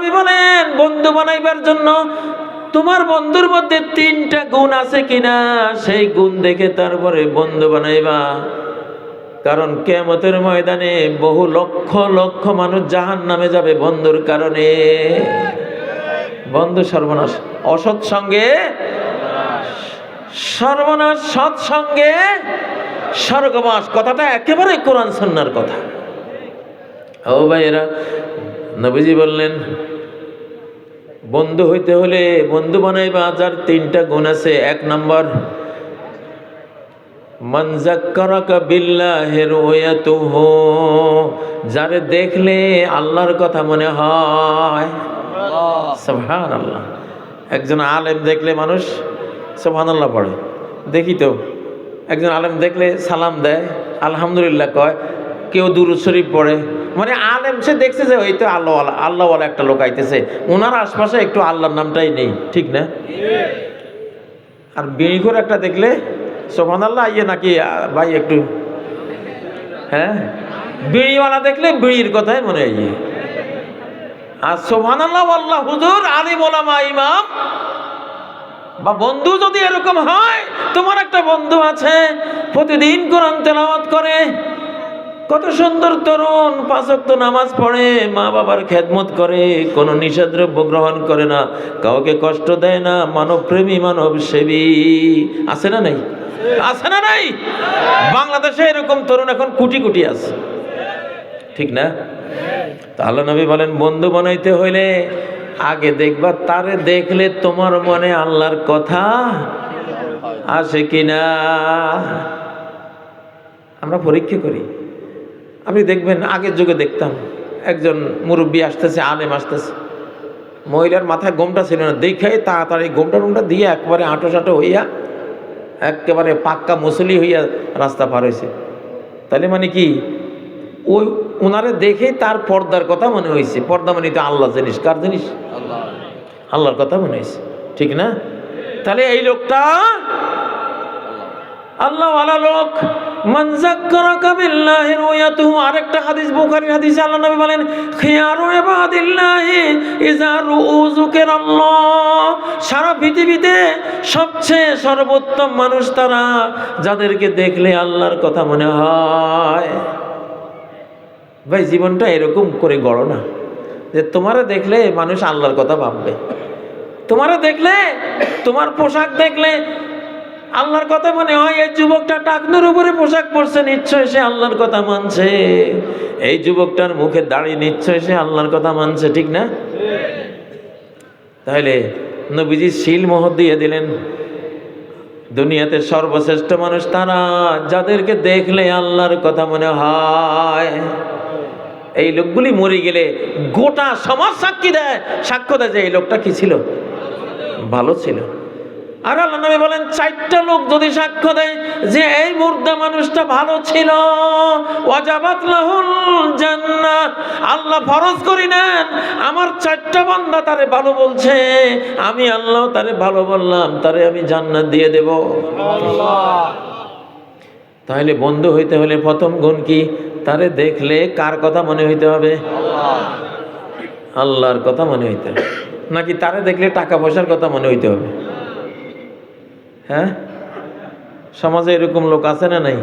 নবী বলেন বন্ধু বানাইবার জন্য তোমার বন্ধুর মধ্যে 3টা গুণ আছে কিনা সেই গুণ দেখে তারপরে বন্ধু বানাইবা। কারণ কিয়ামতের ময়দানে বহু লক্ষ লক্ষ মানুষ জাহান্নামে যাবে বন্ধুর কারণে। বন্ধু সর্বনাশ, অসৎ সঙ্গে সর্বনাশ, সৎ সঙ্গে স্বর্গবাস, কথাটা একেবারে কোরআন সুন্নাহর কথা। ও ভাইয়েরা, নবীজি বললেন বন্ধু হইতে হলে বন্ধু বানাইবা যার 3টা গুণ আছে। 1 নম্বর, মান যাক্কারাকা বিল্লাহি রুয়াতুহু, যারে দেখলে আল্লাহর কথা মনে হয়। সুবহানাল্লাহ। একজন আলেম দেখলে মানুষ সুবহানাল্লাহ পড়ে, দেখি তো একজন আলেম দেখলে সালাম দেয়, আলহামদুলিল্লাহ কয়, কেউ দুরূদ শরীফ পড়ে। মানে আলেম সে দেখছে যে ওই তো আল্লাহওয়ালা, আল্লাহওয়ালা একটা লোক আইতেছে, ওনার আশপাশে একটু আল্লাহর নামটাই নেই, ঠিক না? আর বিড়ি করে একটা দেখলে সুবহানাল্লাহ আইয়ে নাকি ভাই একটু, হ্যাঁ, বিড়িওয়ালা দেখলে বিড়ির কথাই মনে আইয়ে। আর সুবহানাল্লাহ আল্লাহ হুজুর আলিম ওলামা ইমাম বা বন্ধু যদি এরকম হয়, তোমার একটা বন্ধু আছে প্রতিদিন কোরআন তেলাওয়াত করে, কত সুন্দর তরুণ, 5 ওয়াক্ত নামাজ পড়ে, মা বাবার খেদমত করে, কোনো নিষেধদ্রব্য গ্রহণ করে না, কাউকে কষ্ট দেয় না, মানব প্রেমী মানব সেবী, আছে না নাই? আছে না নাই? বাংলাদেশে এরকম তরুণ এখন কোটি কোটি আছে, ঠিক না? তাহলে নবী বলেন বন্ধু বানাইতে হইলে আগে দেখবা তারে দেখলে তোমার মনে আল্লাহর কথা আসে কিনা। আমরা পরীক্ষা করি। আপনি দেখবেন আগের যুগে দেখতাম একজন মুরব্বী আসতেছে, আলেম আসতেছে, মহিলার মাথায় গোমটা ছিল না, দেখাই তাড়াতাড়ি গোমটা দিয়ে একবারে আঁটো সাঁটো হইয়া একেবারে পাক্কা মুসলি হইয়া রাস্তা পার হয়েছে। তাহলে মানে কি, ওই ওনারে দেখে তার পর্দার কথা মনে হয়েছে। পর্দা মানে তো আল্লাহ জিনিস, কার জিনিস? আল্লাহর কথা মনে হয়েছে, ঠিক না? তাহলে এই লোকটা আল্লাহওয়ালা লোক। মান যাক্কারাকা বিল্লাহি রুয়াতুহু, আরেকটা হাদিস, বুখারীর হাদিসে আল্লাহ নবী বলেন খিয়ারু ইবাদিল্লাহি ইযা রুউ যুকিরাল্লাহ, সারা পৃথিবীতে সবচেয়ে সর্বোত্তম মানুষ তারা যাদেরকে দেখলে আল্লাহর কথা মনে হয়। ভাই জীবনটা এরকম করে গড়ো না যে তোমারে দেখলে মানুষ আল্লাহর কথা ভাববে, তোমারে দেখলে, তোমার পোশাক দেখলে আল্লাহর কথা মনে হয়। এই যুবকটা টাকনুর উপরে পোশাক পরছে, নিশ্চয় সে আল্লাহর কথা মানছে। এই যুবকটার মুখে দাড়ি, নিশ্চয় সে আল্লাহর কথা মানছে, ঠিক না? তাহলে নবীজি শিল মোহর দিয়ে দিলেন, দুনিয়াতে সর্বশ্রেষ্ঠ মানুষ তারা যাদেরকে দেখলে আল্লাহর কথা মনে হয়। এই লোকগুলি মরে গেলে গোটা সমাজ সাক্ষী দেয়, সাক্ষ্য দেয় যে এই লোকটা কি ছিল, ভালো ছিল। আর আল্লাহ নবী বলেন 4টা লোক যদি সাক্ষ্য দেয় যে এই মুর্দা মানুষটা ভালো ছিল, ওয়াজাবাত লাহুল জান্নাহ, আল্লাহ ফরজ করি নেন আমার 4টা বান্দা তারে ভালো বলছে, আমি আল্লাহ তারে ভালো বললাম, তারে আমি জান্নাত দিয়ে দেব। তাহলে বন্ধু হইতে হলে প্রথম গুণ কি? তারে দেখলে কার কথা মনে হইতে হবে? আল্লাহর কথা মনে হইতে হবে, নাকি তারে দেখলে টাকা পয়সার কথা মনে হইতে হবে? হ্যাঁ, সমাজে এরকম লোক আছে না নাই?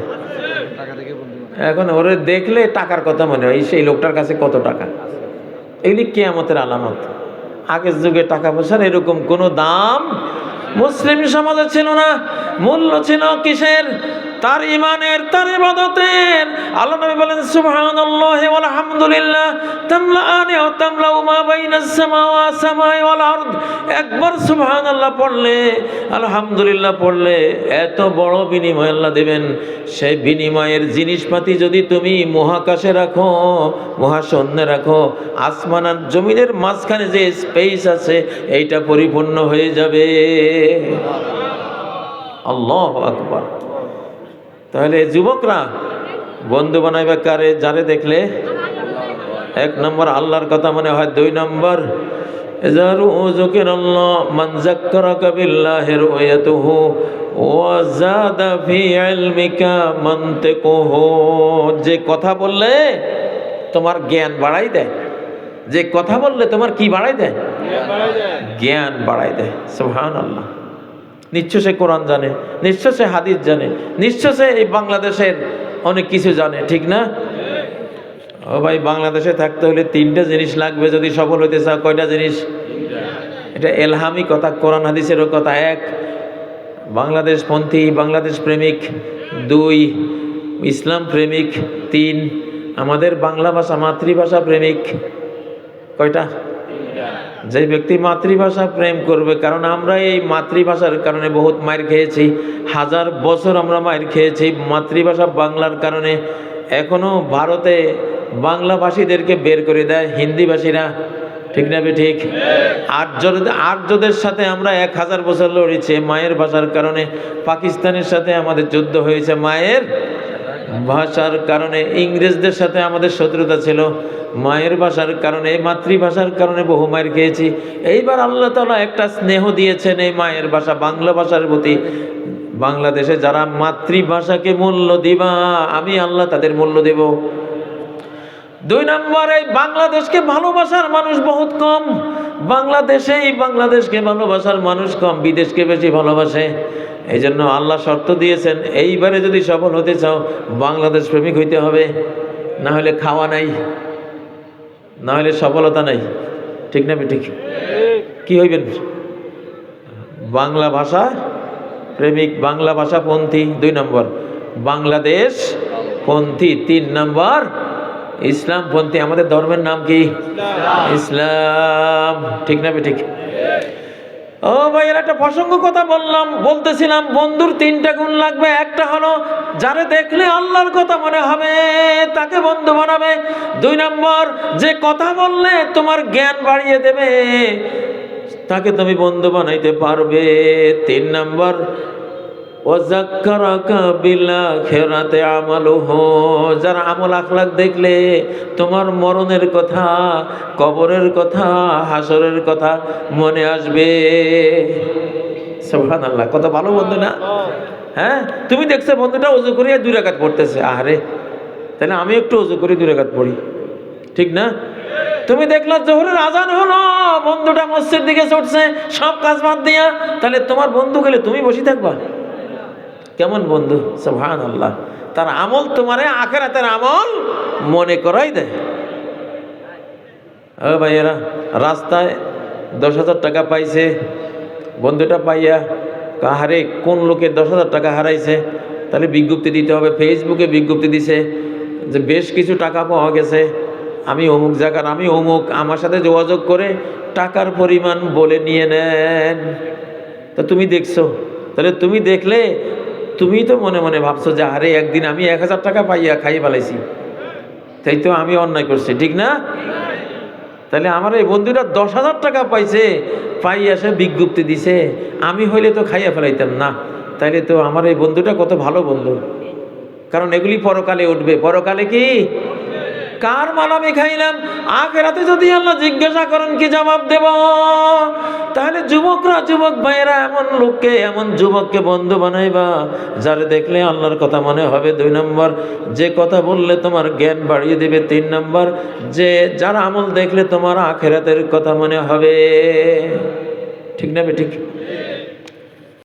এখন ওরে দেখলে টাকার কথা মনে হয়, সেই লোকটার কাছে কত টাকা। এগুলি কিয়ামতের আলামত। আগের যুগে টাকা পয়সার এরকম কোনো দাম মুসলিম সমাজে ছিল না। মূল্য ছিল কিসের? তার ইমানের, তার ইবাদতের। আল্লাহ নবী বলেন সুবহানাল্লাহি ওয়াল হামদুলিল্লাহ তামলাআনি ওয়া তামলাউ মা বাইনাস সামাই ওয়াল আরদ। একবার সুবহানাল্লাহ পড়লে, আলহামদুলিল্লাহ পড়লে এত বড় বিনিময় আল্লাহ দেবেন। সেই বিনিময়ের জিনিসপাতি যদি তুমি মহাকাশে রাখো, মহাশূন্যে রাখো, আসমান আর জমিনের মাঝখানে যে স্পেস আছে এইটা পরিপূর্ণ হয়ে যাবে। আল্লাহু আকবার। তাহলে যুবকরা বন্ধু বানাইবে কারে? যারে দেখলে 1 নম্বর আল্লাহর কথা মনে হয়, 2 নম্বর ইজারু যুকিরাল্লাহ মান যাক্কারাকা বিল্লাহি রুয়াতুহু ওয়া যাদা ফি ইলমিকা মানতিকুহু, যে কথা বললে তোমার জ্ঞান বাড়াই দেয়, যে কথা বললে তোমার কি বাড়াই দেয়? জ্ঞান বাড়াই দেয়। সুবহানাল্লাহ। নিশ্চয় সে কোরআন জানে, নিশ্চয় সে হাদিস জানে, নিশ্চয় সে এই বাংলাদেশের অনেক কিছু জানে, ঠিক না? ও ভাই, বাংলাদেশে থাকতে হলে 3টা জিনিস লাগবে যদি সফল হইতে চাও। কয়টা জিনিস? এটা এলহামি কথা, কোরআন হাদিসেরও কথা। 1, বাংলাদেশ পন্থী, বাংলাদেশ প্রেমিক। 2, ইসলাম প্রেমিক। 3, আমাদের বাংলা ভাষা মাতৃভাষা প্রেমিক। কয়টা? যে ব্যক্তি মাতৃভাষা প্রেম করবে, কারণ আমরা এই মাতৃভাষার কারণে বহুত মার খেয়েছি, 1000 বছর আমরা মার খেয়েছি মাতৃভাষা বাংলার কারণে। এখনো ভারতে বাংলাভাষীদেরকে বের করে দেয় হিন্দিভাষীরা, ঠিক না বে ঠিক? আর্যদের সাথে আমরা 1000 বছর লড়েছি মায়ের ভাষার কারণে। পাকিস্তানের সাথে আমাদের যুদ্ধ হয়েছে মায়ের ভাষার কারণে। ইংরেজদের সাথে আমাদের শত্রুতা ছিল মায়ের ভাষার কারণে, মাতৃভাষার কারণে বহু মায়ের খেয়েছি। এইবার আল্লাহ তাআলা একটা স্নেহ দিয়েছেন এই মায়ের ভাষা বাংলা ভাষার প্রতি। বাংলাদেশে যারা মাতৃভাষাকে মূল্য দিবা, আমি আল্লাহ তাদের মূল্য দেব। 2 নম্বর, এই বাংলাদেশকে ভালোবাসার মানুষ বহুত কম। বাংলাদেশকে ভালোবাসার মানুষ কম, বিদেশকে বেশি ভালোবাসে। এই জন্য আল্লাহ শর্ত দিয়েছেন, এইবারে যদি সফল হতে চাও বাংলাদেশ প্রেমিক হইতে হবে, না হলে খাওয়া নাই, না হলে সফলতা নাই, ঠিক না ঠিক? কি হইবেন? বাংলা ভাষা প্রেমিক, বাংলা ভাষা পন্থী 2 নম্বর, বাংলাদেশ পন্থী 3 নম্বর, ইসলাম পন্থী। আমাদের ধর্মের নাম কি? ইসলাম, ঠিক না ঠিক? ও ভাই, এর একটা প্রসঙ্গ কথা বলতেছিলাম, বন্ধুর 3টা গুণ লাগবে। একটা হলো যারে দেখলে আল্লাহর কথা মনে হবে তাকে বন্ধু বানাবে। 2 নম্বর, যে কথা বললে তোমার জ্ঞান বাড়িয়ে দেবে তাকে তুমি বন্ধু বানাইতে পারবে। 3 নম্বর, ওয়াযাক্কারাকা বিল আখিরাতি আমালুহু, যার আমল আখলাক দেখলে তোমার মরণের কথা, কবরের কথা, হাসরের কথা মনে আসবে। সুবহানাল্লাহ, কত ভালো বন্ধু না? হ্যাঁ, তুমি দেখছো বন্ধুটা ওযু করিয়া 2 রাকাত পড়তেছে, আরে তাহলে আমি একটু ওযু করি 2 রাকাত পড়ি, ঠিক না? তুমি দেখলা জোহরের আজান হলো, বন্ধুটা মসজিদ দিকে ছুটছে সব কাজ বাদ দিয়া, তাহলে তোমার বন্ধু গেলে তুমি বসে থাকবা? কেমন বন্ধু! সুবহানাল্লাহ, তার আমল তোমারে আখিরাতের আমল মনে করাই দেয়। ও ভাইয়েরা, রাস্তায় 10,000 টাকা পাইছে, বন্ধুটা পাইয়া কাহারে কোন লোকে 10,000 টাকা হারাইছে, তাহলে বিজ্ঞপ্তি দিতে হবে। ফেসবুকে বিজ্ঞপ্তি দিছে যে বেশ কিছু টাকা পাওয়া গেছে, আমি অমুক জায়গার, আমি অমুক, আমার সাথে যোগাযোগ করে টাকার পরিমাণ বলে নিয়ে নেন। তা তুমি দেখছো, তাহলে তুমি দেখলে তুমি তো মনে মনে ভাবছো যে আরে একদিন আমি 1000 টাকা পাইয়া খাইয়ে ফেলাইছি, তাই তো আমি অন্যায় করছি, ঠিক না? তাহলে আমার এই বন্ধুরা 10,000 টাকা পাইছে, পাইয়া সে বিজ্ঞপ্তি দিছে, আমি হইলে তো খাইয়া ফেলাইতাম না। তাইলে তো আমার এই বন্ধুটা কত ভালো বন্ধু, কারণ এগুলি পরকালে উঠবে। পরকালে কি? কার মাল আমি খাইলাম? আখিরাতে যদি আল্লাহ জিজ্ঞাসা করেন কি জবাব দেব? তাহলে যুবক ভাইয়েরা, এমন লোককে, এমন যুবককে বন্ধু বানাইবা যারে দেখলে আল্লাহর কথা মনে হবে। 2 নম্বর, যে কথা বললে তোমার জ্ঞান বাড়িয়ে দেবে। 3 নম্বর, যে যার আমল দেখলে তোমার আখিরাতের কথা মনে হবে, ঠিক না ঠিক?